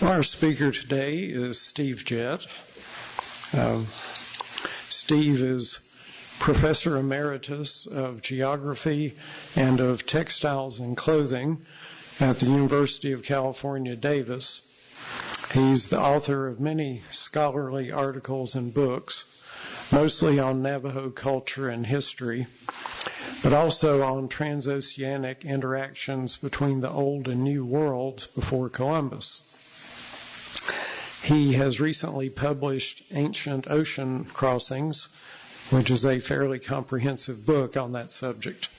Our speaker today is Steve Jett. Steve is Professor Emeritus of Geography and of Textiles and Clothing at the University of California, Davis. He's the author of many scholarly articles and books, mostly on Navajo culture and history, but also on transoceanic interactions between the Old and New Worlds before Columbus. He has recently published Ancient Ocean Crossings, which is a fairly comprehensive book on that subject.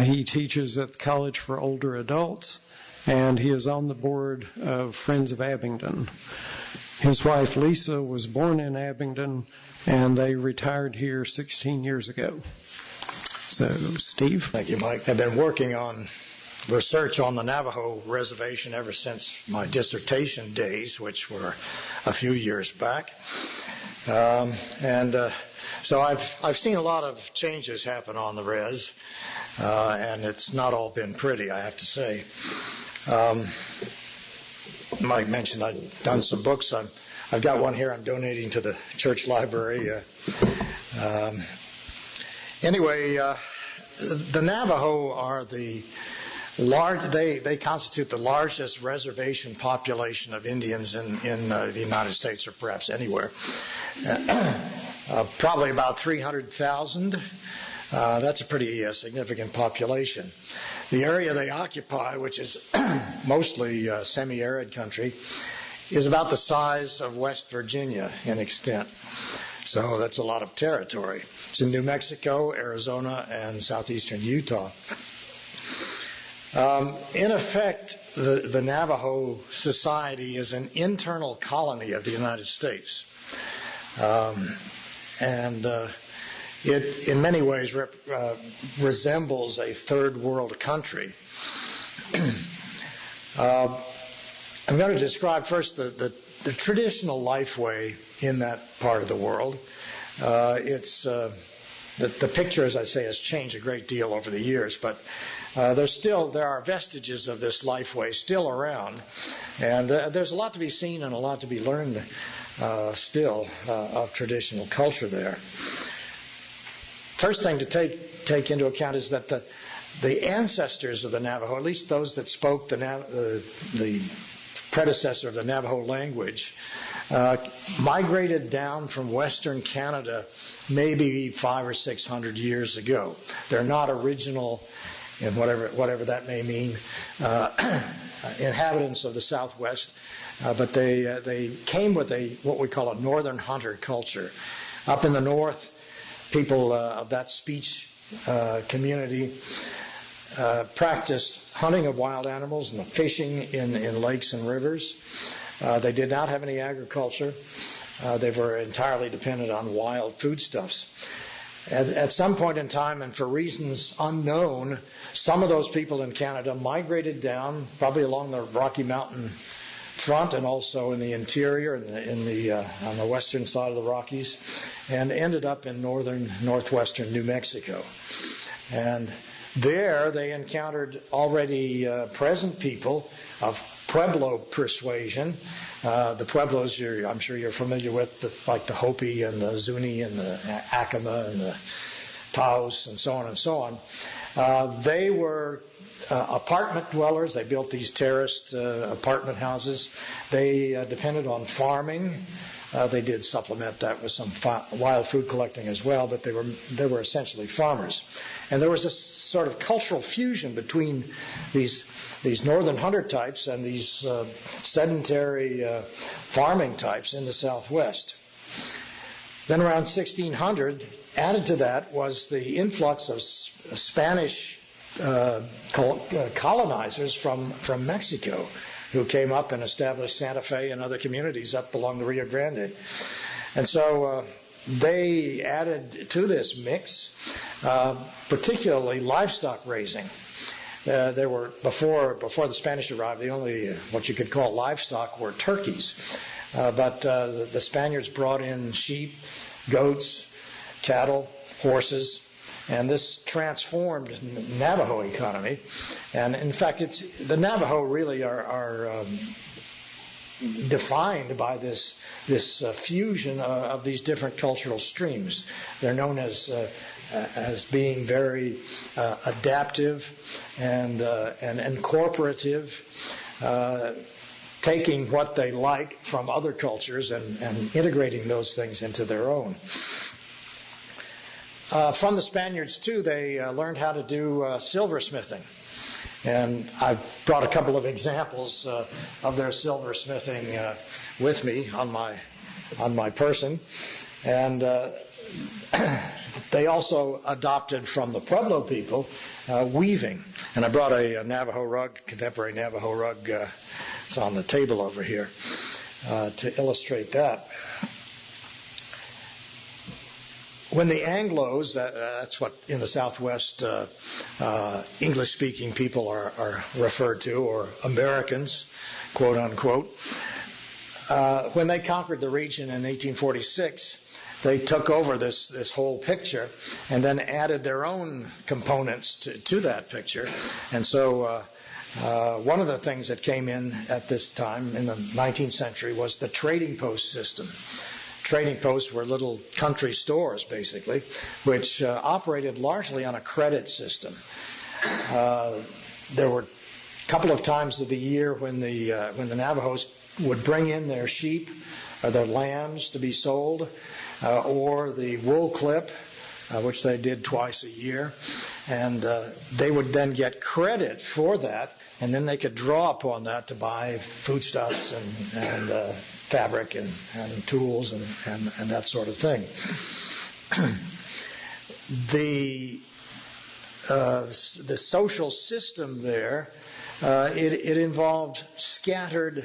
He teaches at the College for Older Adults, and he is on the board of Friends of Abingdon. His wife Lisa was born in Abingdon, and they retired here 16 years ago. So, Steve? Thank you, Mike. I've been working on research on the Navajo reservation ever since my dissertation days, which were a few years back. So I've seen a lot of changes happen on the res, and it's not all been pretty, I have to say. Mike mentioned I've done some books. I've got one here I'm donating to the church library. Anyway, the Navajo are they constitute the largest reservation population of Indians in the United States, or perhaps anywhere. Probably about 300,000. That's a pretty significant population. The area they occupy, which is mostly semi-arid country, is about the size of West Virginia in extent. So that's a lot of territory. It's in New Mexico, Arizona, and southeastern Utah. In effect, the Navajo society is an internal colony of the United States. It, in many ways, resembles a third world country. I'm going to describe first the traditional lifeway in that part of the world. The picture, as I say, has changed a great deal over the years, but there are vestiges of this lifeway still around, and there's a lot to be seen and a lot to be learned still of traditional culture there. First thing to take into account is that the ancestors of the Navajo, at least those that spoke the predecessor of the Navajo language, migrated down from Western Canada maybe 500 or 600 years ago. They're not original, in whatever that may mean, inhabitants of the Southwest, but they came with what we call a northern hunter culture. Up in the north, people of that speech community practiced hunting of wild animals and the fishing in lakes and rivers. They did not have any agriculture. They were entirely dependent on wild foodstuffs. At some point in time, and for reasons unknown, some of those people in Canada migrated down, probably along the Rocky Mountain front and also in the interior, on the western side of the Rockies, and ended up in northwestern New Mexico. And there they encountered already present people of Pueblo persuasion. The Pueblos, I'm sure you're familiar with, like the Hopi and the Zuni and the Acoma and the Taos and so on and so on. They were apartment dwellers. They built these terraced apartment houses. They depended on farming. They did supplement that with some wild food collecting as well, but they were essentially farmers. And there was a sort of cultural fusion between these northern hunter types and these sedentary farming types in the Southwest. Then around 1600, added to that was the influx of Spanish colonizers from Mexico, who came up and established Santa Fe and other communities up along the Rio Grande. And so they added to this mix, particularly livestock raising. There were, before the Spanish arrived, the only what you could call livestock were turkeys. But the Spaniards brought in sheep, goats, cattle, horses, and this transformed Navajo economy. And in fact, the Navajo really are defined by this fusion of these different cultural streams. They're known as being very adaptive and cooperative, taking what they like from other cultures and integrating those things into their own. From the Spaniards, too, they learned how to do silversmithing. And I've brought a couple of examples of their silversmithing with me on my person. And they also adopted from the Pueblo people weaving. And I brought a Navajo rug, contemporary Navajo rug. It's on the table over here to illustrate that. When the Anglos, that's what in the Southwest English-speaking people are referred to, or Americans, quote unquote, when they conquered the region in 1846, they took over this whole picture and then added their own components to that picture. And so one of the things that came in at this time in the 19th century was the trading post system. Trading posts were little country stores, basically, which operated largely on a credit system. There were a couple of times of the year when the Navajos would bring in their sheep or their lambs to be sold, or the wool clip, which they did twice a year, and they would then get credit for that, and then they could draw upon that to buy foodstuffs and fabric and tools and that sort of thing. The social system there, it involved scattered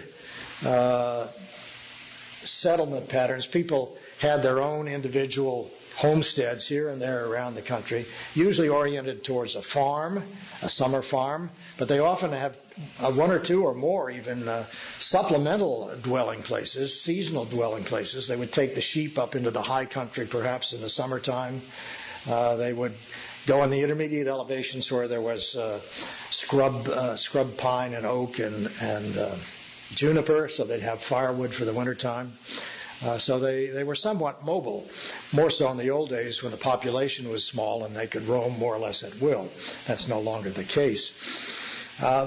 settlement patterns. People had their own individual homesteads here and there around the country, usually oriented towards a farm, a summer farm, but they often have one or two or more even supplemental dwelling places, seasonal dwelling places. They would take the sheep up into the high country perhaps in the summertime. They would go in the intermediate elevations where there was scrub pine and oak and juniper, so they'd have firewood for the wintertime. So they were somewhat mobile, more so in the old days when the population was small and they could roam more or less at will. That's no longer the case.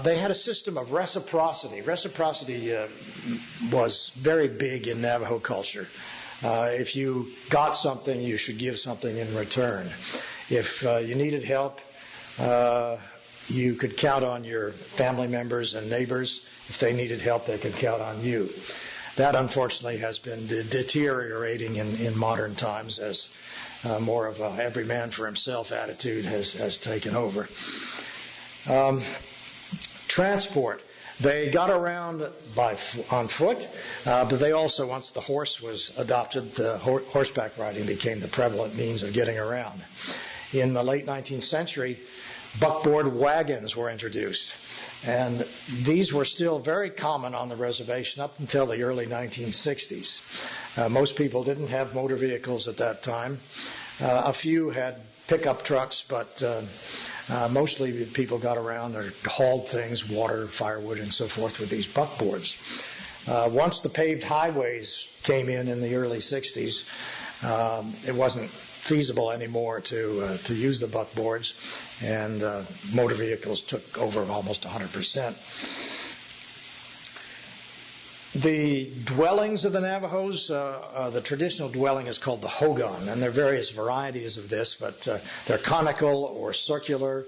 They had a system of reciprocity. Reciprocity was very big in Navajo culture. If you got something, you should give something in return. If you needed help, you could count on your family members and neighbors. If they needed help, they could count on you. That, unfortunately, has been deteriorating in modern times as more of a every man for himself attitude has taken over. Transport. They got around on foot, but they also, once the horse was adopted, the horseback riding became the prevalent means of getting around. In the late 19th century, buckboard wagons were introduced. And these were still very common on the reservation up until the early 1960s. Most people didn't have motor vehicles at that time. A few had pickup trucks, but mostly people got around or hauled things, water, firewood, and so forth with these buckboards. Once the paved highways came in the early 60s, it wasn't feasible anymore to use the buckboards, and motor vehicles took over almost 100%. The dwellings of the Navajos, the traditional dwelling is called the hogan, and there are various varieties of this, but they're conical or circular,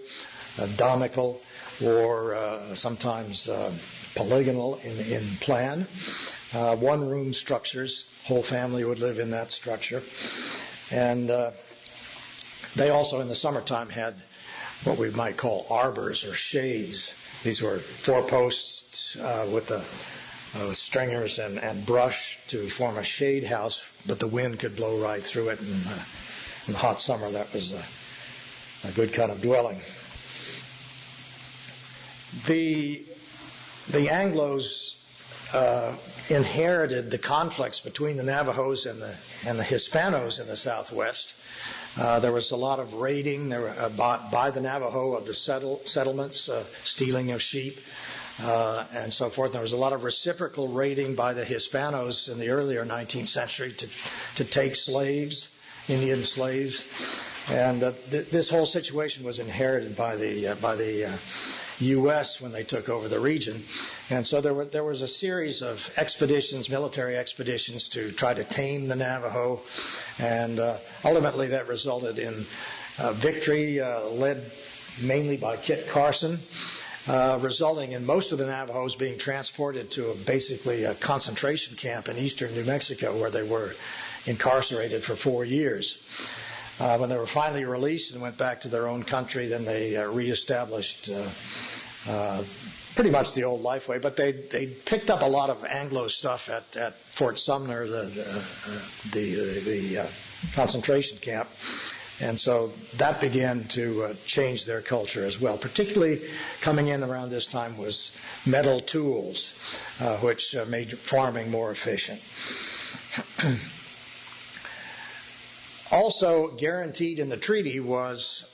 domical, or sometimes polygonal in plan. One-room structures, whole family would live in that structure. And they also, in the summertime, had what we might call arbors or shades. These were 4 posts with the stringers and brush to form a shade house, but the wind could blow right through it. And in the hot summer, that was a good kind of dwelling. The Anglos inherited the conflicts between the Navajos and the Hispanos in the Southwest. There was a lot of raiding by the Navajo of the settlements, stealing of sheep, and so forth. There was a lot of reciprocal raiding by the Hispanos in the earlier 19th century to take slaves, Indian slaves. And this whole situation was inherited by the U.S. when they took over the region. And so there was a series of expeditions, military expeditions, to try to tame the Navajo. And ultimately that resulted in victory led mainly by Kit Carson, resulting in most of the Navajos being transported to basically a concentration camp in eastern New Mexico, where they were incarcerated for 4 years. When they were finally released and went back to their own country, then they reestablished pretty much the old lifeway. But they picked up a lot of Anglo stuff at Fort Sumner, the concentration camp. And so that began to change their culture as well. Particularly coming in around this time was metal tools, which made farming more efficient. Also guaranteed in the treaty was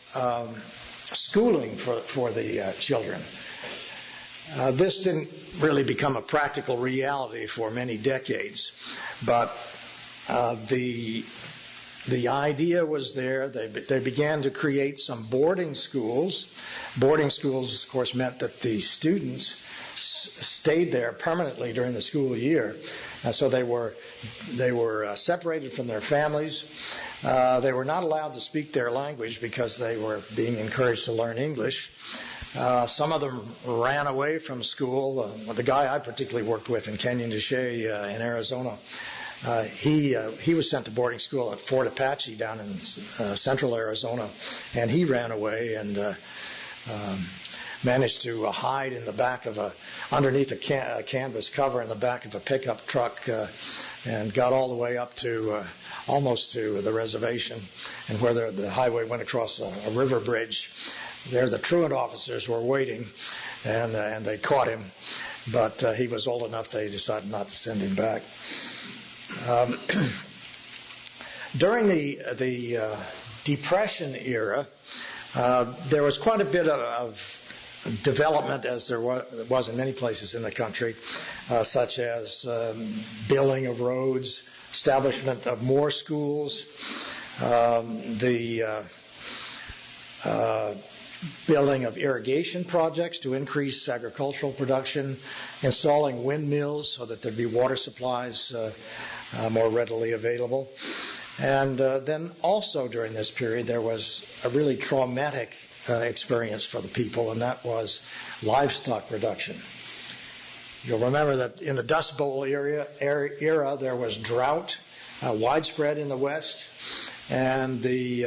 schooling for the children. This didn't really become a practical reality for many decades, but the idea was there. They began to create some boarding schools. Boarding schools, of course, meant that the students stayed there permanently during the school year. So they were separated from their families. They were not allowed to speak their language because they were being encouraged to learn English. Some of them ran away from school. The guy I particularly worked with in Canyon de Chelly in Arizona, he was sent to boarding school at Fort Apache down in central Arizona, and he ran away and managed to hide in the back of underneath a canvas cover in the back of a pickup truck, and got all the way up to almost to the reservation, and where the highway went across a river bridge. There the truant officers were waiting, and they caught him, but he was old enough they decided not to send him back. During the Depression era, there was quite a bit of development, as there was in many places in the country, such as building of roads, establishment of more schools, the building of irrigation projects to increase agricultural production, installing windmills so that there'd be water supplies more readily available. And then also during this period, there was a really traumatic experience for the people, and that was livestock reduction. You'll remember that in the Dust Bowl era there was drought widespread in the West, and the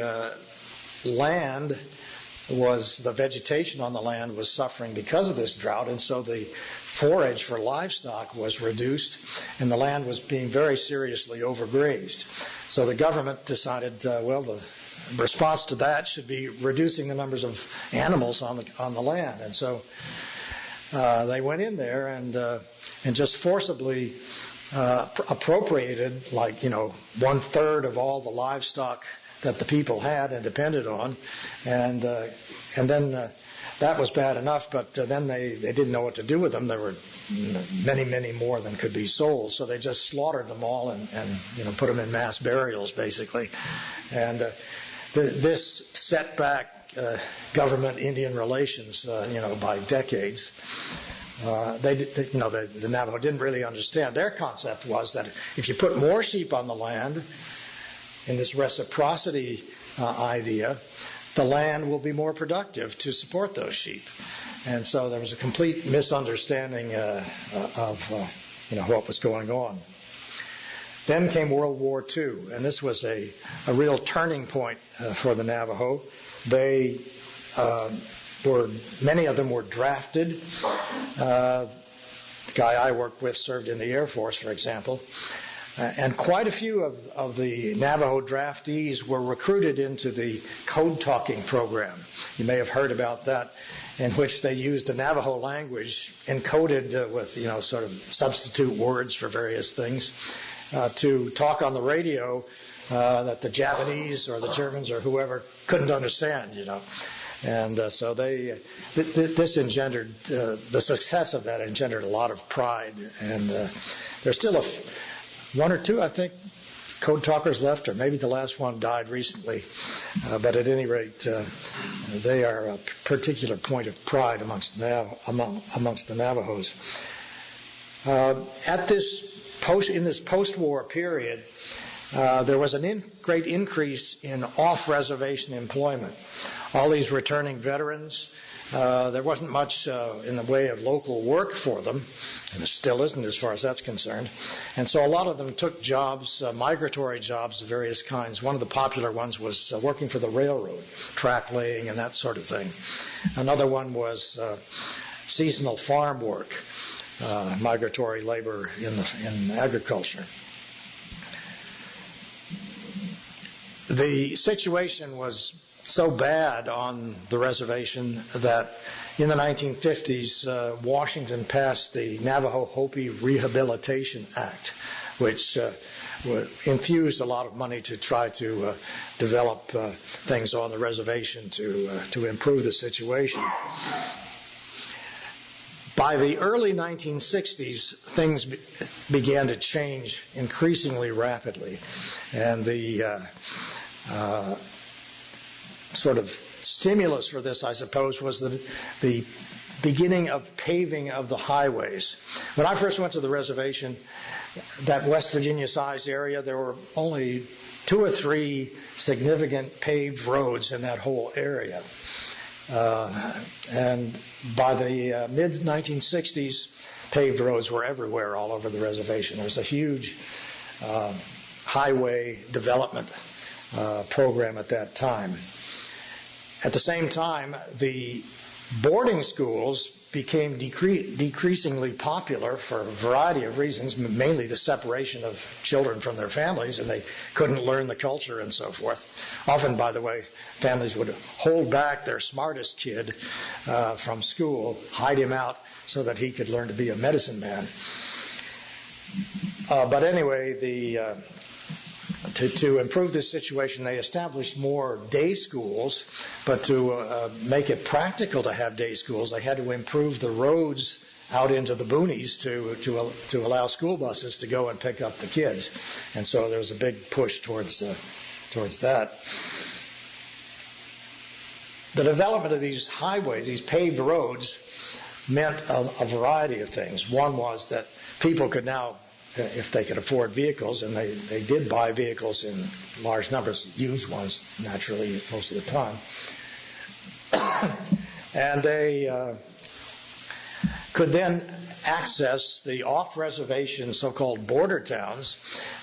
vegetation on the land was suffering because of this drought, and so the forage for livestock was reduced, and the land was being very seriously overgrazed. So the government decided, the response to that should be reducing the numbers of animals on the land, and so they went in there and just forcibly appropriated 1/3 of all the livestock that the people had and depended on, and then that was bad enough. But then they didn't know what to do with them. There were many, many more than could be sold, so they just slaughtered them all and put them in mass burials, basically. And this set back government-Indian relations, by decades. The Navajo didn't really understand. Their concept was that if you put more sheep on the land, in this reciprocity idea, the land will be more productive to support those sheep. And so there was a complete misunderstanding of what was going on. Then came World War II, and this was a real turning point for the Navajo. Many of them were drafted. The guy I worked with served in the Air Force, for example. And quite a few of the Navajo draftees were recruited into the code talking program. You may have heard about that, in which they used the Navajo language encoded with, sort of substitute words for various things, to talk on the radio that the Japanese or the Germans or whoever couldn't understand, And so this engendered, the success of that engendered a lot of pride. And there's still one or two, I think, code talkers left, or maybe the last one died recently. But at any rate, they are a particular point of pride amongst the Navajos. In this post-war period, there was a great increase in off-reservation employment. All these returning veterans, there wasn't much in the way of local work for them, and it still isn't as far as that's concerned. And so a lot of them took jobs, migratory jobs of various kinds. One of the popular ones was working for the railroad, track laying and that sort of thing. Another one was seasonal farm work, migratory labor in agriculture. The situation was so bad on the reservation that in the 1950s, Washington passed the Navajo Hopi Rehabilitation Act, which infused a lot of money to try to develop things on the reservation to improve the situation. By the early 1960s, things began to change increasingly rapidly, and the sort of stimulus for this, I suppose, was the beginning of paving of the highways. When I first went to the reservation, that West Virginia-sized area, there were only 2 or 3 significant paved roads in that whole area. And by the mid-1960s, paved roads were everywhere all over the reservation. There was a huge highway development program at that time. At the same time, the boarding schools became decreasingly popular for a variety of reasons, mainly the separation of children from their families, and they couldn't learn the culture and so forth. Often, by the way, families would hold back their smartest kid from school, hide him out so that he could learn to be a medicine man. But anyway, to improve this situation, they established more day schools, but to make it practical to have day schools, they had to improve the roads out into the boonies to allow school buses to go and pick up the kids. And so there was a big push towards that. The development of these highways, these paved roads, meant a variety of things. One was that people could now, if they could afford vehicles, and they did buy vehicles in large numbers, used ones, naturally, most of the time. And they could then access the off-reservation so-called border towns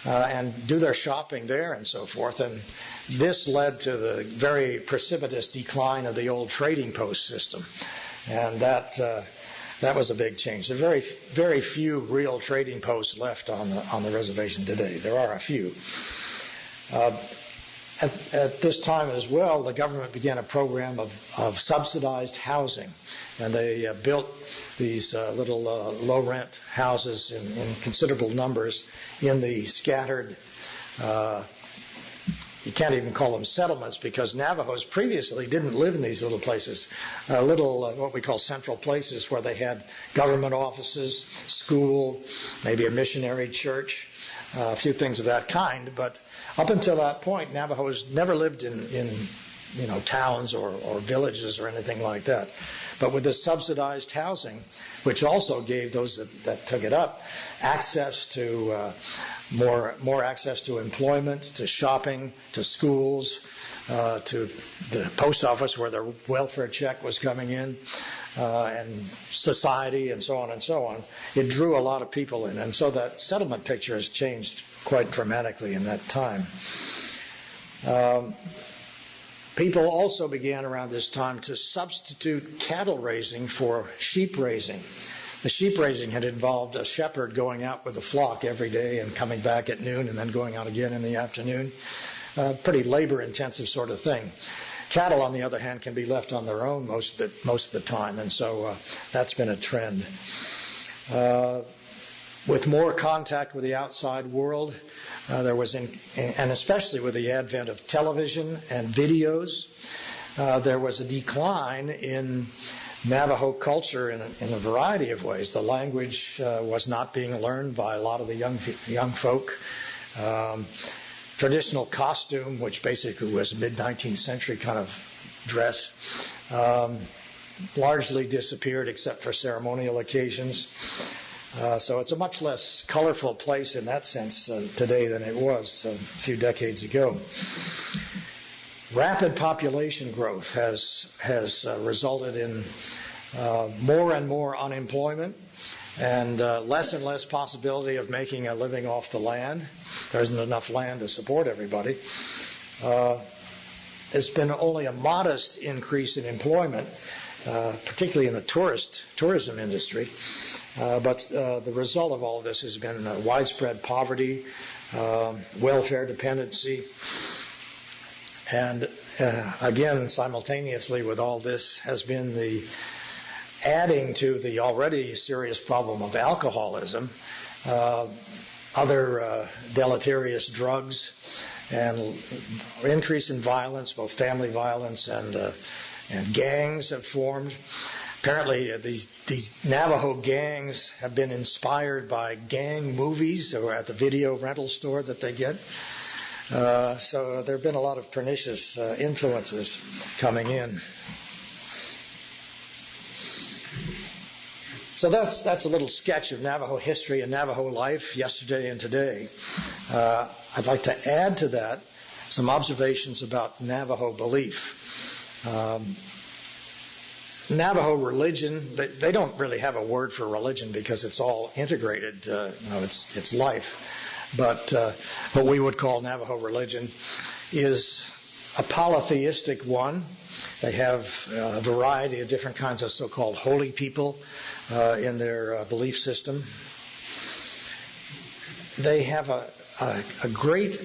and do their shopping there and so forth. And this led to the very precipitous decline of the old trading post system. And that was a big change. There are very, very few real trading posts left on the reservation today. There are a few. At this time as well, the government began a program of subsidized housing, and they built these little low-rent houses in considerable numbers in the scattered. You can't even call them settlements, because Navajos previously didn't live in these little places, what we call central places where they had government offices, school, maybe a missionary church, a few things of that kind. But up until that point, Navajos never lived in towns or villages or anything like that. But with this subsidized housing, which also gave those that took it up access to more access to employment, to shopping, to schools, to the post office where their welfare check was coming in, and society, and so on and so on. It drew a lot of people in, and so that settlement picture has changed quite dramatically in that time. People also began around this time to substitute cattle raising for sheep raising. The sheep raising had involved a shepherd going out with a flock every day and coming back at noon and then going out again in the afternoon. Pretty labor-intensive sort of thing. Cattle, on the other hand, can be left on their own most of the time, and so that's been a trend. With more contact with the outside world, there was, and especially with the advent of television and videos, there was a decline in Navajo culture in a variety of ways. The language was not being learned by a lot of the young folk. Traditional costume, which basically was mid-19th century kind of dress, largely disappeared except for ceremonial occasions. So it's a much less colorful place in that sense today than it was a few decades ago. Rapid population growth has resulted in more and more unemployment and less possibility of making a living off the land. There isn't enough land to support everybody. There's been only a modest increase in employment, particularly in the tourism industry. But the result of all of this has been widespread poverty, welfare dependency, and again, simultaneously with all this has been the adding to the already serious problem of alcoholism, other deleterious drugs, and increase in violence, both family violence and gangs have formed. Apparently, these Navajo gangs have been inspired by gang movies or at the video rental store that they get. So there have been a lot of pernicious influences coming in. So that's a little sketch of Navajo history and Navajo life yesterday and today. I'd like to add to that some observations about Navajo belief. Navajo religion, they don't really have a word for religion because it's all integrated. It's life. But what we would call Navajo religion is a polytheistic one. They have a variety of different kinds of so-called holy people in their belief system. They have a great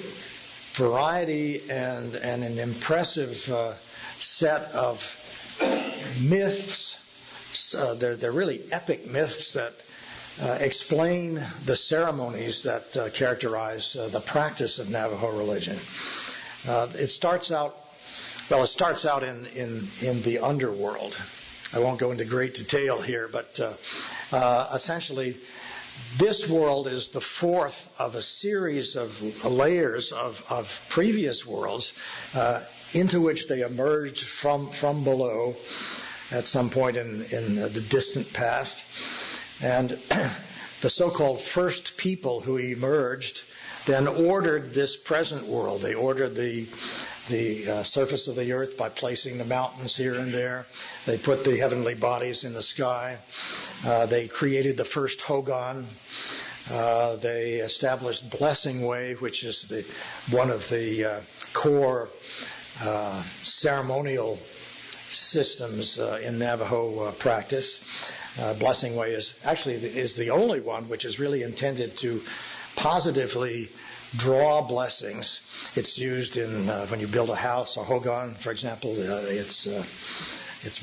variety and an impressive set of myths. They're really epic myths that explain the ceremonies that characterize the practice of Navajo religion. It starts out in the underworld. I won't go into great detail here, but essentially this world is the fourth of a series of layers of previous worlds into which they emerged from below at some point in the distant past. And the so-called first people who emerged then ordered this present world. They ordered the surface of the earth by placing the mountains here and there. They put the heavenly bodies in the sky. They created the first hogan. They established Blessing Way, which is one of the core ceremonial systems in Navajo practice. Blessing Way is the only one which is really intended to positively draw blessings. It's used in when you build a house, a hogan, for example. It's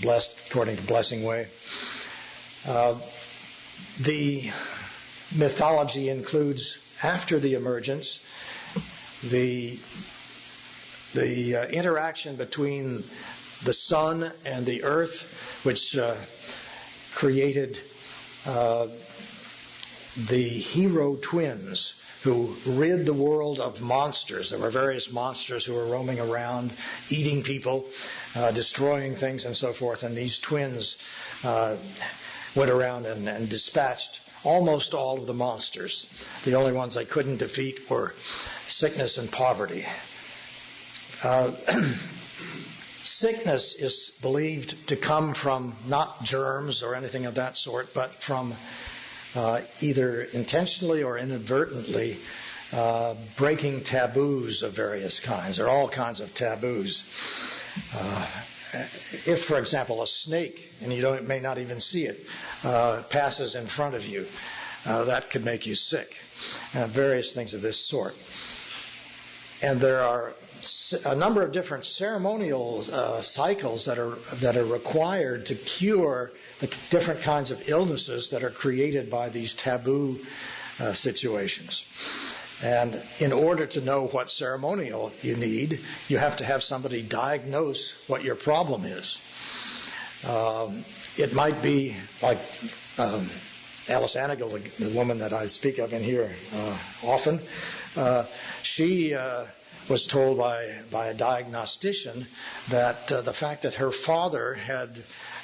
blessed according to Blessing Way. The mythology includes, after the emergence, the interaction between the sun and the earth, which created the hero twins who rid the world of monsters. There were various monsters who were roaming around, eating people, destroying things and so forth. And these twins went around and dispatched almost all of the monsters. The only ones they couldn't defeat were sickness and poverty. Sickness is believed to come from not germs or anything of that sort, but from either intentionally or inadvertently breaking taboos of various kinds. There are all kinds of taboos. If, for example, a snake, and you may not even see it, passes in front of you, that could make you sick. Various things of this sort. And there are a number of different ceremonial cycles that are required to cure the different kinds of illnesses that are created by these taboo situations. And in order to know what ceremonial you need, you have to have somebody diagnose what your problem is. It might be like Alice Anigal, the woman that I speak of in here often. She was told by a diagnostician that the fact that her father had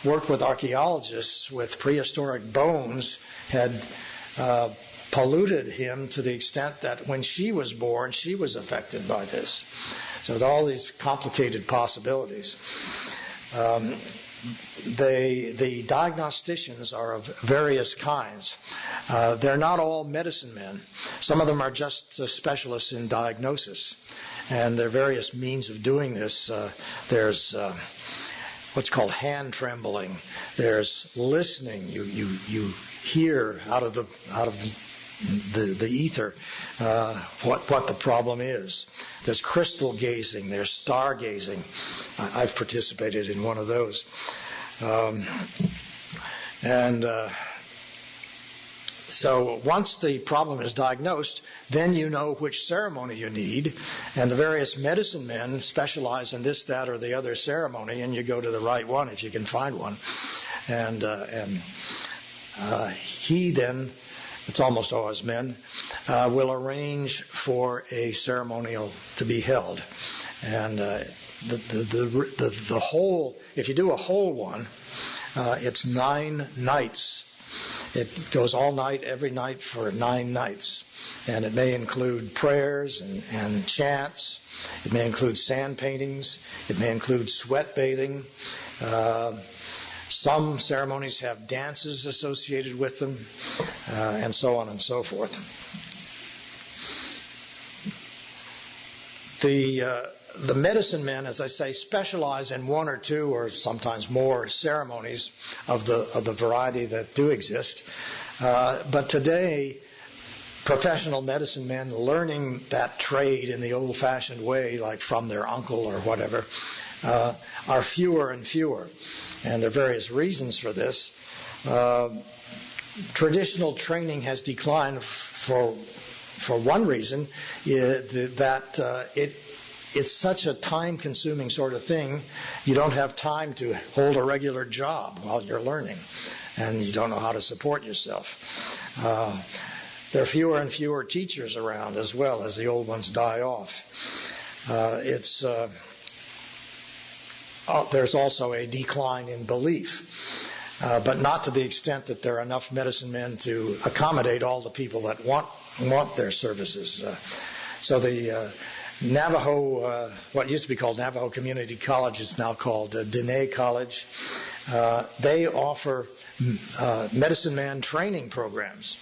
worked with archaeologists with prehistoric bones had polluted him to the extent that when she was born, she was affected by this. So with all these complicated possibilities. The diagnosticians are of various kinds. They're not all medicine men. Some of them are just specialists in diagnosis. And there are various means of doing this. There's what's called hand trembling. There's listening. You hear out of the ether what the problem is. There's crystal gazing. There's star gazing. I've participated in one of those. So once the problem is diagnosed, then you know which ceremony you need, and the various medicine men specialize in this, that, or the other ceremony, and you go to the right one if you can find one. And he then, it's almost always men, will arrange for a ceremonial to be held. And the whole, if you do a whole one, it's 9 nights. It goes all night, every night for 9 nights. And it may include prayers and chants. It may include sand paintings. It may include sweat bathing. Some ceremonies have dances associated with them, and so on and so forth. The medicine men, as I say, specialize in 1 or 2 or sometimes more ceremonies of the variety that do exist. But today, professional medicine men learning that trade in the old-fashioned way, like from their uncle or whatever, are fewer and fewer. And there are various reasons for this. Traditional training has declined for one reason, that it's such a time-consuming sort of thing. You don't have time to hold a regular job while you're learning, and you don't know how to support yourself. There are fewer and fewer teachers around as well as the old ones die off. There's also a decline in belief, but not to the extent that there are enough medicine men to accommodate all the people that want their services. So the Navajo, what used to be called Navajo Community College, is now called Diné College. They offer medicine man training programs.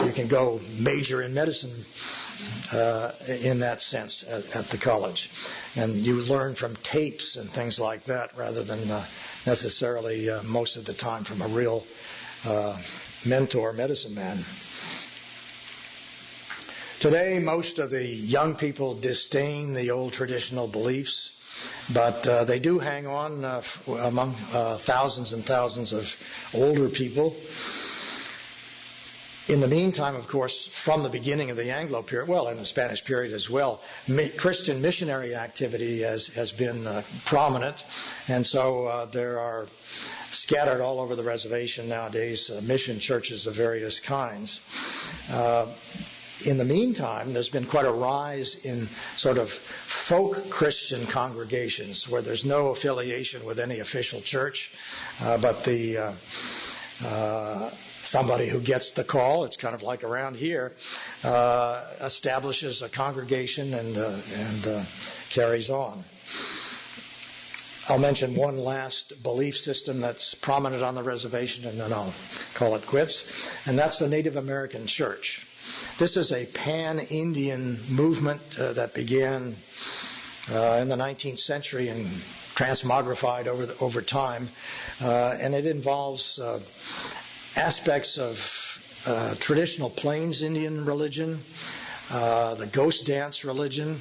You can go major in medicine in that sense at the college. And you learn from tapes and things like that rather than necessarily most of the time from a real mentor medicine man. Today, most of the young people disdain the old traditional beliefs, but they do hang on among thousands and thousands of older people. In the meantime, of course, from the beginning of the Anglo period, well, in the Spanish period as well, Christian missionary activity has been prominent, and so there are scattered all over the reservation nowadays mission churches of various kinds. In the meantime, there's been quite a rise in sort of folk Christian congregations where there's no affiliation with any official church, but somebody who gets the call, it's kind of like around here, establishes a congregation and carries on. I'll mention one last belief system that's prominent on the reservation, and then I'll call it quits, and that's the Native American Church. This is a pan-Indian movement that began in the 19th century and transmogrified over time, and it involves aspects of traditional Plains Indian religion, the ghost dance religion,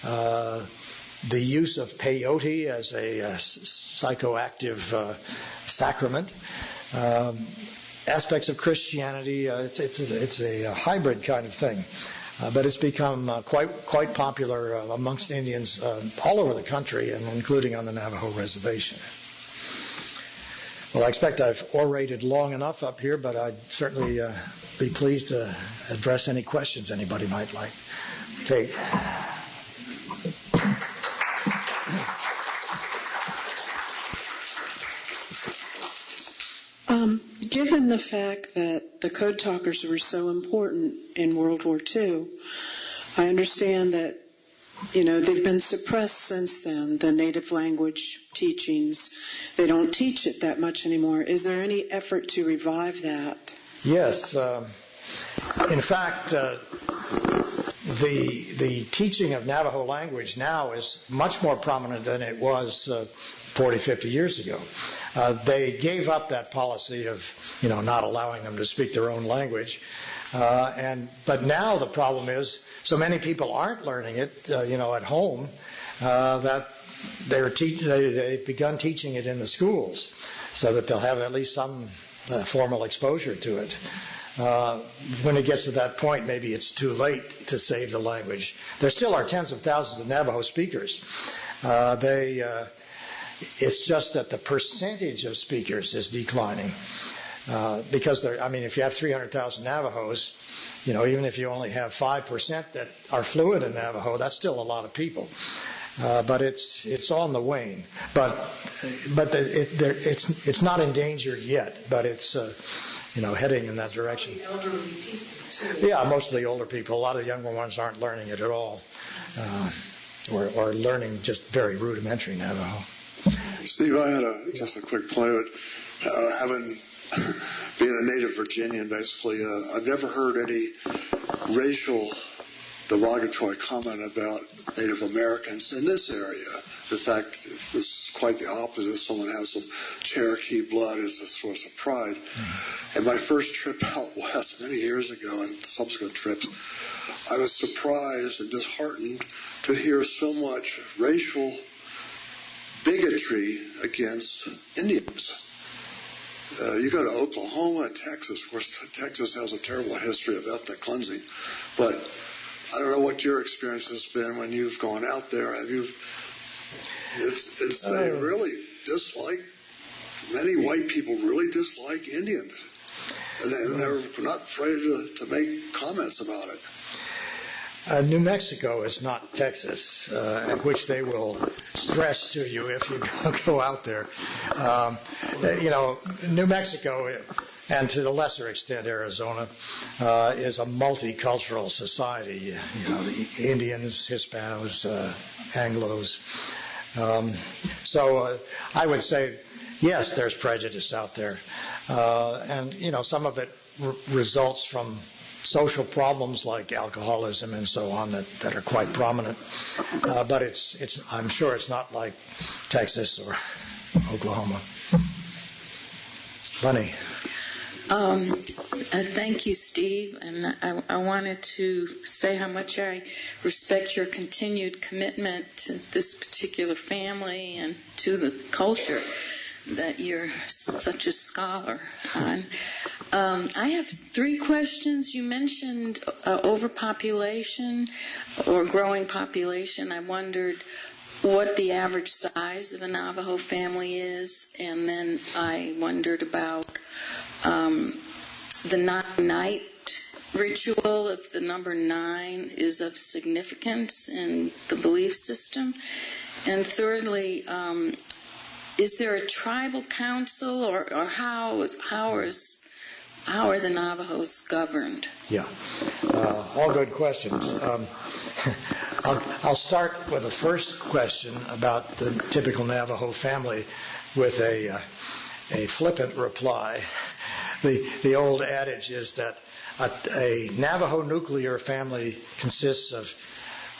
the use of peyote as a psychoactive sacrament, aspects of Christianity. It's a hybrid kind of thing. But it's become quite popular amongst Indians all over the country, and including on the Navajo reservation. Well, I expect I've orated long enough up here, but I'd certainly be pleased to address any questions anybody might like. Kate. Given the fact that the code talkers were so important in World War II, I understand that, they've been suppressed since then, the native language teachings. They don't teach it that much anymore. Is there any effort to revive that? Yes. In fact, the teaching of Navajo language now is much more prominent than it was 40, 50 years ago. They gave up that policy of, not allowing them to speak their own language. But now the problem is so many people aren't learning it, at home, that they've begun teaching it in the schools so that they'll have at least some formal exposure to it. When it gets to that point, maybe it's too late to save the language. There still are tens of thousands of Navajo speakers. It's just that the percentage of speakers is declining. Because if you have 300,000 Navajos, even if you only have 5% that are fluent in Navajo, that's still a lot of people. But it's on the wane. But it's not endangered yet. But it's heading in that direction. Elderly people too. Yeah, mostly older people. A lot of the younger ones aren't learning it at all, or learning just very rudimentary Navajo. Steve, I had just a quick point. Having being a native Virginian, basically, I've never heard any racial derogatory comment about Native Americans in this area. In fact, it's quite the opposite. Someone has some Cherokee blood as a source of pride. Mm-hmm. And my first trip out west many years ago and subsequent trips, I was surprised and disheartened to hear so much racial bigotry against Indians. You go to Oklahoma and Texas. Of course, Texas has a terrible history of ethnic cleansing. But I don't know what your experience has been when you've gone out there. Have you? They really dislike. Many white people really dislike Indians, and they're not afraid to make comments about it. New Mexico is not Texas, which they will stress to you if you go out there. New Mexico, and to a lesser extent Arizona, is a multicultural society. The Indians, Hispanos, Anglos. So I would say, yes, there's prejudice out there. And some of it results from social problems like alcoholism and so on that are quite prominent. But I'm sure it's not like Texas or Oklahoma. Bunny. Thank you, Steve. And I wanted to say how much I respect your continued commitment to this particular family and to the culture that you're such a scholar on. I have 3 questions. You mentioned overpopulation or growing population. I wondered what the average size of a Navajo family is, and then I wondered about the night ritual, if the number 9 is of significance in the belief system. And thirdly, is there a tribal council, or how are the Navajos governed? Yeah, all good questions. I'll start with the first question about the typical Navajo family with a flippant reply. The old adage is that a Navajo nuclear family consists of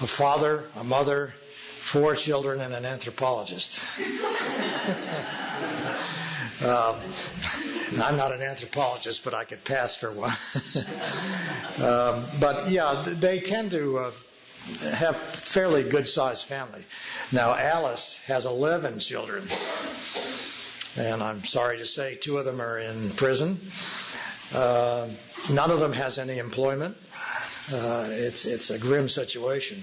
a father, a mother, 4 children, and an anthropologist. I'm not an anthropologist, but I could pass for one. But yeah, they tend to have fairly good-sized family. Now, Alice has 11 children, and I'm sorry to say 2 of them are in prison. None of them has any employment. It's a grim situation.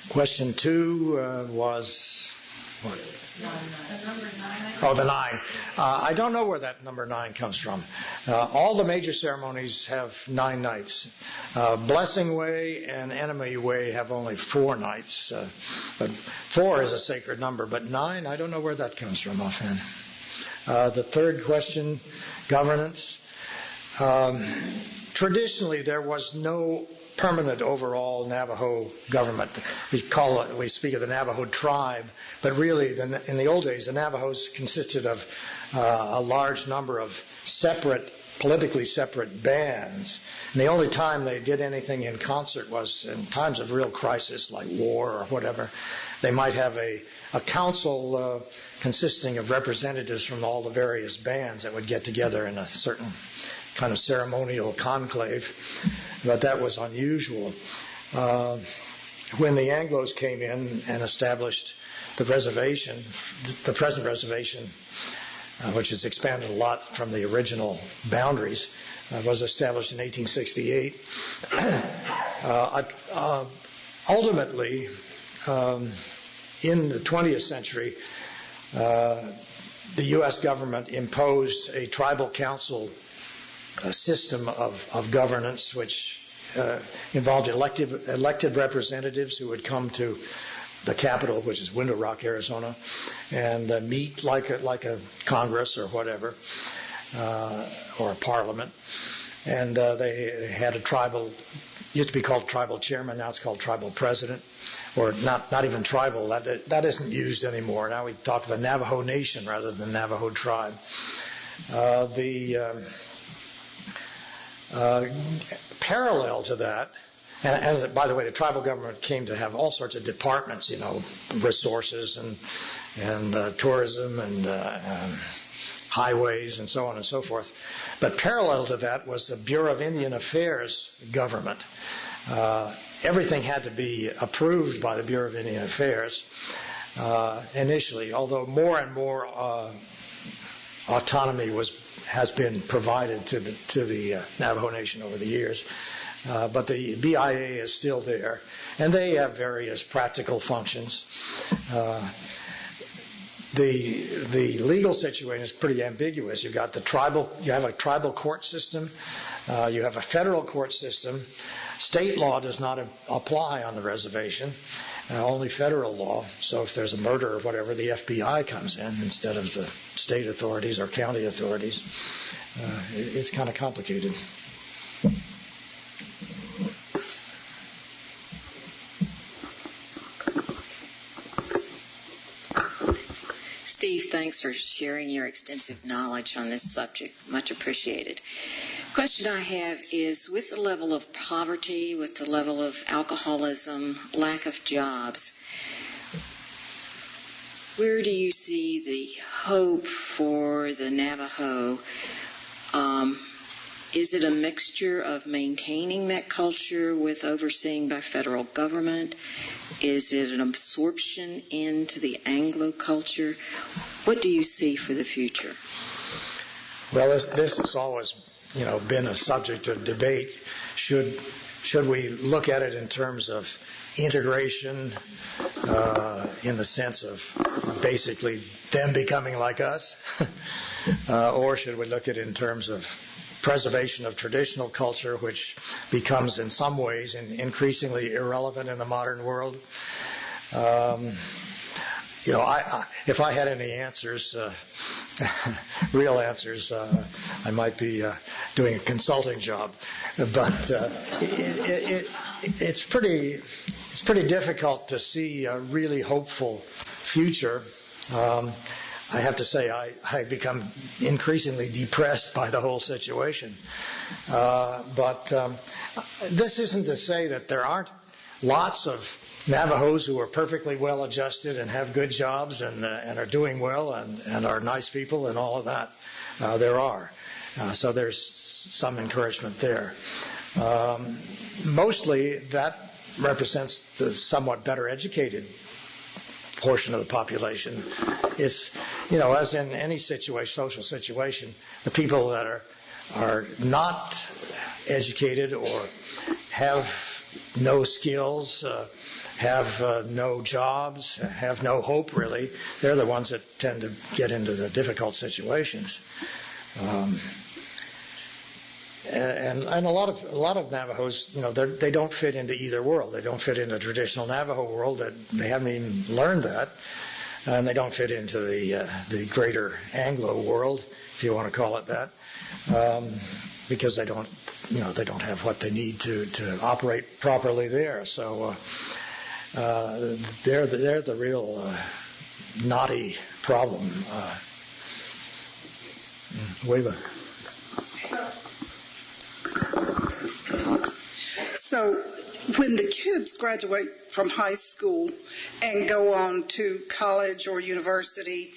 Question 2 was what? Oh, the 9. I don't know where that number 9 comes from. All the major ceremonies have 9 nights. Blessing Way and Enemy Way have only 4 nights. But 4 is a sacred number, but 9, I don't know where that comes from offhand. The third question, governance. Traditionally, there was no permanent overall Navajo government. We speak of the Navajo tribe, but really in the old days, the Navajos consisted of a large number of politically separate bands. And the only time they did anything in concert was in times of real crisis, like war or whatever. They might have a council consisting of representatives from all the various bands that would get together in a certain kind of ceremonial conclave, but that was unusual. When the Anglos came in and established the reservation, the present reservation, which has expanded a lot from the original boundaries, was established in 1868. Ultimately, in the 20th century, the U.S. government imposed a tribal council system of governance, which involved elected representatives who would come to the capital, which is Window Rock, Arizona, and meet like a Congress or whatever, or a parliament. And they had a tribal, used to be called tribal chairman, now it's called tribal president, or not even tribal. That isn't used anymore. Now we talk the Navajo Nation rather than Navajo tribe. Parallel to that, and by the way, the tribal government came to have all sorts of departments, resources and tourism and highways and so on and so forth. But parallel to that was the Bureau of Indian Affairs government. Everything had to be approved by the Bureau of Indian Affairs initially, although more and more autonomy has been provided to the Navajo Nation over the years. But the BIA is still there, and they have various practical functions. The legal situation is pretty ambiguous. You have a tribal court system, you have a federal court system. State law does not apply on the reservation, only federal law. So if there's a murder or whatever, the FBI comes in instead of the state authorities or county authorities. It's kind of complicated. Steve, thanks for sharing your extensive knowledge on this subject. Much appreciated. Question I have is, with the level of poverty, with the level of alcoholism, lack of jobs, where do you see the hope for the Navajo? Is it a mixture of maintaining that culture with overseeing by federal government? Is it an absorption into the Anglo culture? What do you see for the future? Well, this has always, been a subject of debate. Should we look at it in terms of integration, in the sense of basically them becoming like us, or should we look at it in terms of preservation of traditional culture, which becomes in some ways increasingly irrelevant in the modern world? If I had any answers, real answers, I might be doing a consulting job. But it's pretty difficult to see a really hopeful future. I have to say I become increasingly depressed by the whole situation. But this isn't to say that there aren't lots of Navajos who are perfectly well adjusted and have good jobs and are doing well and are nice people and all of that. There are. So there's some encouragement there. Mostly that represents the somewhat better educated portion of the population. It's, as in any situation, social situation, the people that are not educated or have no skills, have no jobs, have no hope really. They're the ones that tend to get into the difficult situations. And a lot of Navajos, they don't fit into either world. They don't fit into the traditional Navajo world. That they haven't even learned that, and they don't fit into the greater Anglo world, if you want to call it that, because they don't have what they need to operate properly there. So they're the real knotty problem. Weva. So when the kids graduate from high school and go on to college or university,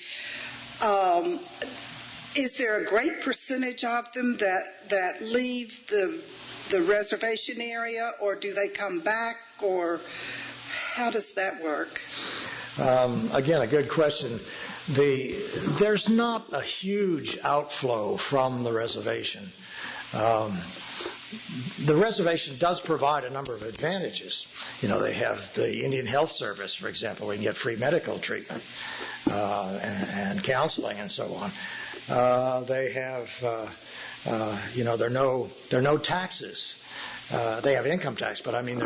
is there a great percentage of them that leave the reservation area, or do they come back, or how does that work? Again, a good question. There's not a huge outflow from the reservation. The reservation does provide a number of advantages. They have the Indian Health Service, for example, where you can get free medical treatment and counseling and so on. They have, there are no taxes. They have income tax, but I mean,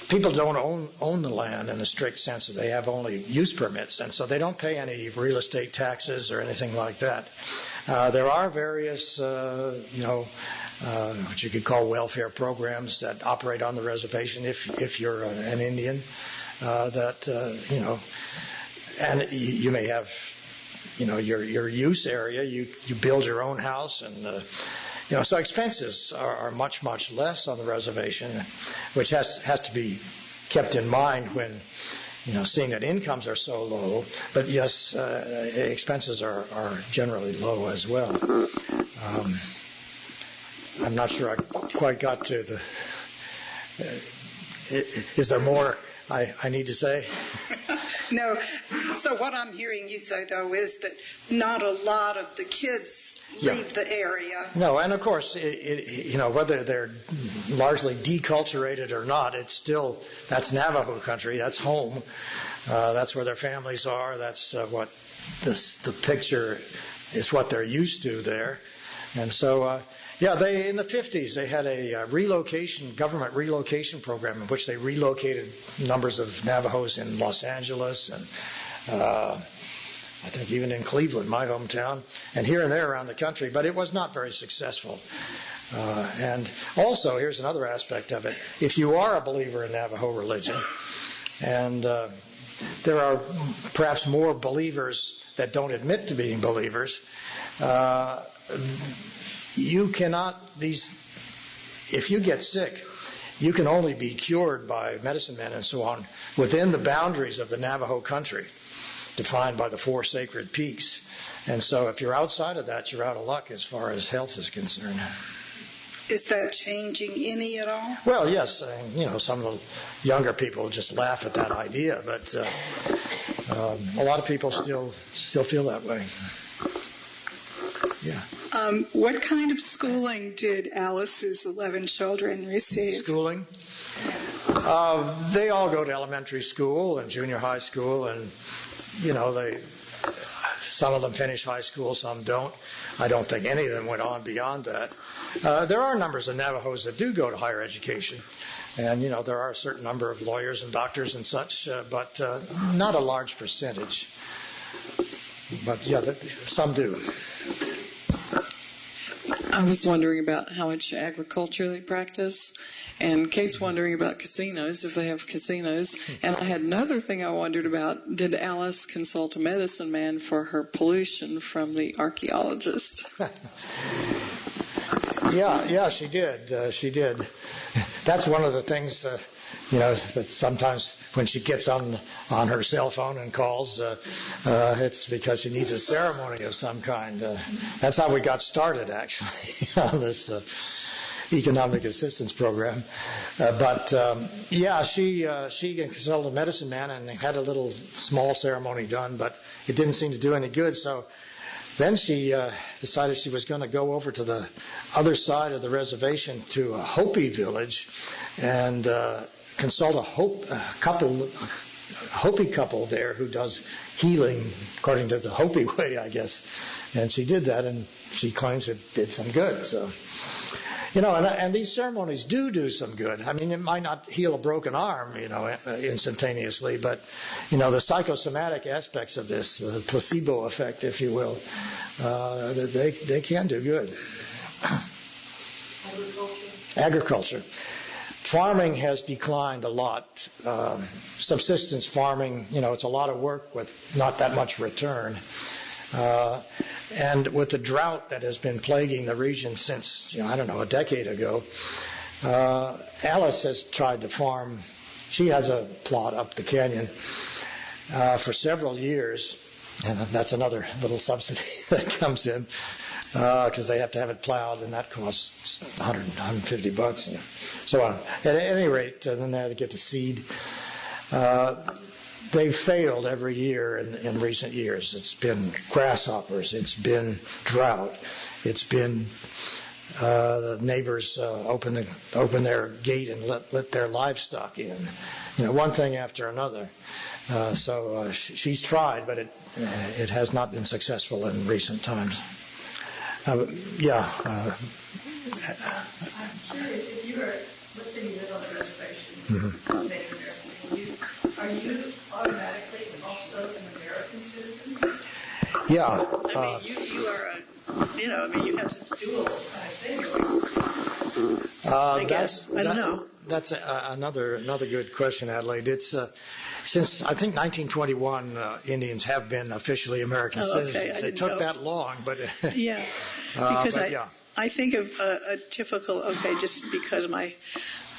people don't own the land in the strict sense that they have only use permits, and so they don't pay any real estate taxes or anything like that. There are various, what you could call welfare programs that operate on the reservation if you're an Indian, and you may have, your use area. You build your own house, and so expenses are much, much less on the reservation, which has to be kept in mind when, seeing that incomes are so low. But yes, expenses are generally low as well. I'm not sure I quite got to the... is there more I need to say? No. So what I'm hearing you say, though, is that not a lot of the kids leave the area. No, and of course, whether they're largely deculturated or not, that's Navajo country, that's home, that's where their families are, that's what the picture is what they're used to there. And so, in the 50s, they had a government relocation program in which they relocated numbers of Navajos in Los Angeles and I think even in Cleveland, my hometown, and here and there around the country, but it was not very successful. And also, here's another aspect of it. If you are a believer in Navajo religion, and there are perhaps more believers that don't admit to being believers, if you get sick, you can only be cured by medicine men and so on within the boundaries of the Navajo country, defined by the 4 sacred peaks. And so if you're outside of that, you're out of luck as far as health is concerned. Is that changing any at all? Well, yes. Some of the younger people just laugh at that idea, but a lot of people still feel that way. Yeah. What kind of schooling did Alice's 11 children receive? Schooling? They all go to elementary school and junior high school, and some of them finish high school, some don't. I don't think any of them went on beyond that. There are numbers of Navajos that do go to higher education, and there are a certain number of lawyers and doctors and such, but not a large percentage. But some do. I was wondering about how much agriculture they practice, and Kate's wondering about casinos, if they have casinos. And I had another thing I wondered about. Did Alice consult a medicine man for her pollution from the archaeologist? Yeah, she did. She did. That's one of the things, that sometimes when she gets on her cell phone and calls, it's because she needs a ceremony of some kind. That's how we got started, actually, on this economic assistance program. She consulted a medicine man and had a little small ceremony done, but it didn't seem to do any good. So Then she decided she was going to go over to the other side of the reservation to a Hopi village and consult a Hopi couple there who does healing according to the Hopi way, I guess. And she did that, and she claims it did some good. So, and these ceremonies do some good. I mean, it might not heal a broken arm, instantaneously, but, the psychosomatic aspects of this, the placebo effect, if you will, they can do good. Agriculture. Farming has declined a lot. Subsistence farming, it's a lot of work with not that much return. And with the drought that has been plaguing the region since, a decade ago, Alice has tried to farm. She has a plot up the canyon for several years, and that's another little subsidy that comes in because they have to have it plowed, and that costs $150 and so on. At any rate, then they have to get the seed. They've failed every year in recent years. It's been grasshoppers. It's been drought. It's been the neighbors open their gate and let their livestock in. One thing after another. So she's tried, but it has not been successful in recent times. I'm curious, if you were, let's say you live on a reservation, Native American, are you automatically also an American citizen? Yeah. I mean, you are you have this dual kind of thing. I guess. I don't know. That's another good question, Adelaide. It's since I think 1921, Indians have been officially American citizens. It took that long, but yeah, because I think of a typical just because my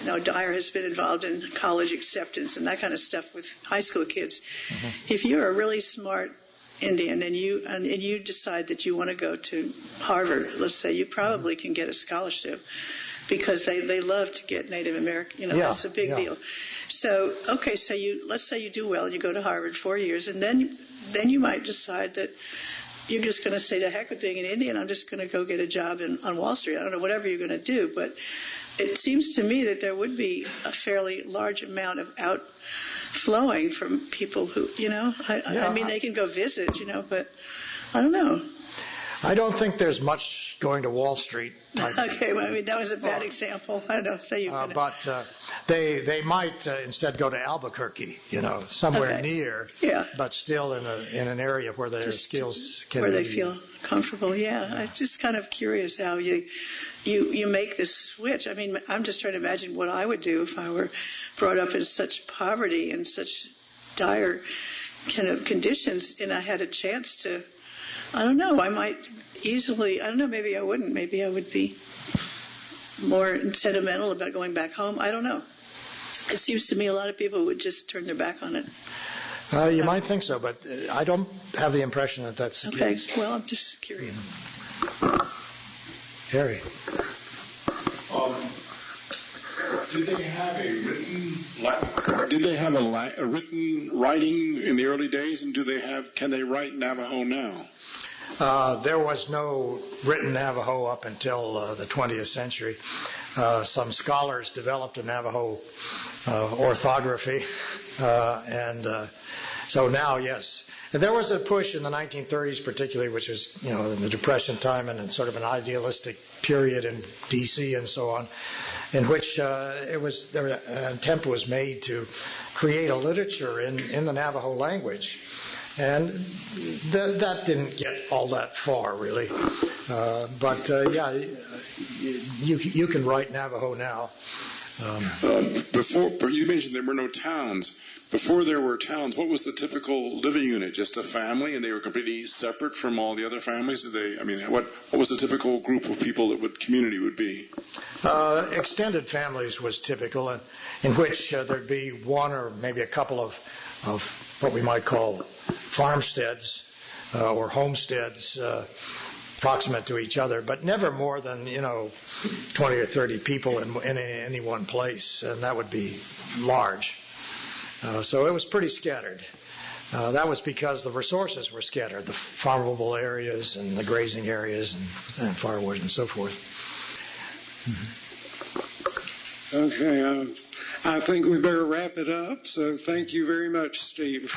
Dyer has been involved in college acceptance and that kind of stuff with high school kids. Mm-hmm. If you're a really smart Indian and you decide that you want to go to Harvard, let's say, you probably can get a scholarship because they love to get Native American. That's a big deal. So let's say you do well and you go to Harvard 4 years, and then you might decide that you're just going to say, to heck with being an Indian, I'm just going to go get a job on Wall Street. I don't know, whatever you're going to do, but it seems to me that there would be a fairly large amount of outflowing from people who, I mean, they can go visit, but I don't know. I don't think there's much going to Wall Street. Okay, well, I mean, that was a bad example. I don't know. But they might instead go to Albuquerque, somewhere near, but still in an area where their skills can where they feel comfortable. Yeah, I'm just kind of curious how you make this switch. I mean, I'm just trying to imagine what I would do if I were brought up in such poverty and such dire kind of conditions, and I had a chance to. I don't know. I might easily, I don't know, maybe I wouldn't. Maybe I would be more sentimental about going back home. I don't know. It seems to me a lot of people would just turn their back on it. You might think so, but I don't have the impression that that's the case. Okay, well, I'm just curious. Harry. Did they have a written writing in the early days, and can they write Navajo now? There was no written Navajo up until the 20th century. Some scholars developed a Navajo orthography, and so now, yes. And there was a push in the 1930s, particularly, which was, in the Depression time and in sort of an idealistic period in D.C. and so on, in which an attempt was made to create a literature in the Navajo language. And that didn't get all that far, really. But you can write Navajo now. Before you mentioned there were no towns. Before there were towns, what was the typical living unit? Just a family, and they were completely separate from all the other families? What was the typical group of people community would be? Extended families was typical, in which there'd be one or maybe a couple of what we might call farmsteads or homesteads proximate to each other, but never more than 20 or 30 people in any one place, and that would be large. So it was pretty scattered. That was because the resources were scattered, the farmable areas and the grazing areas and firewood and so forth. Okay, I think we better wrap it up. So thank you very much, Steve.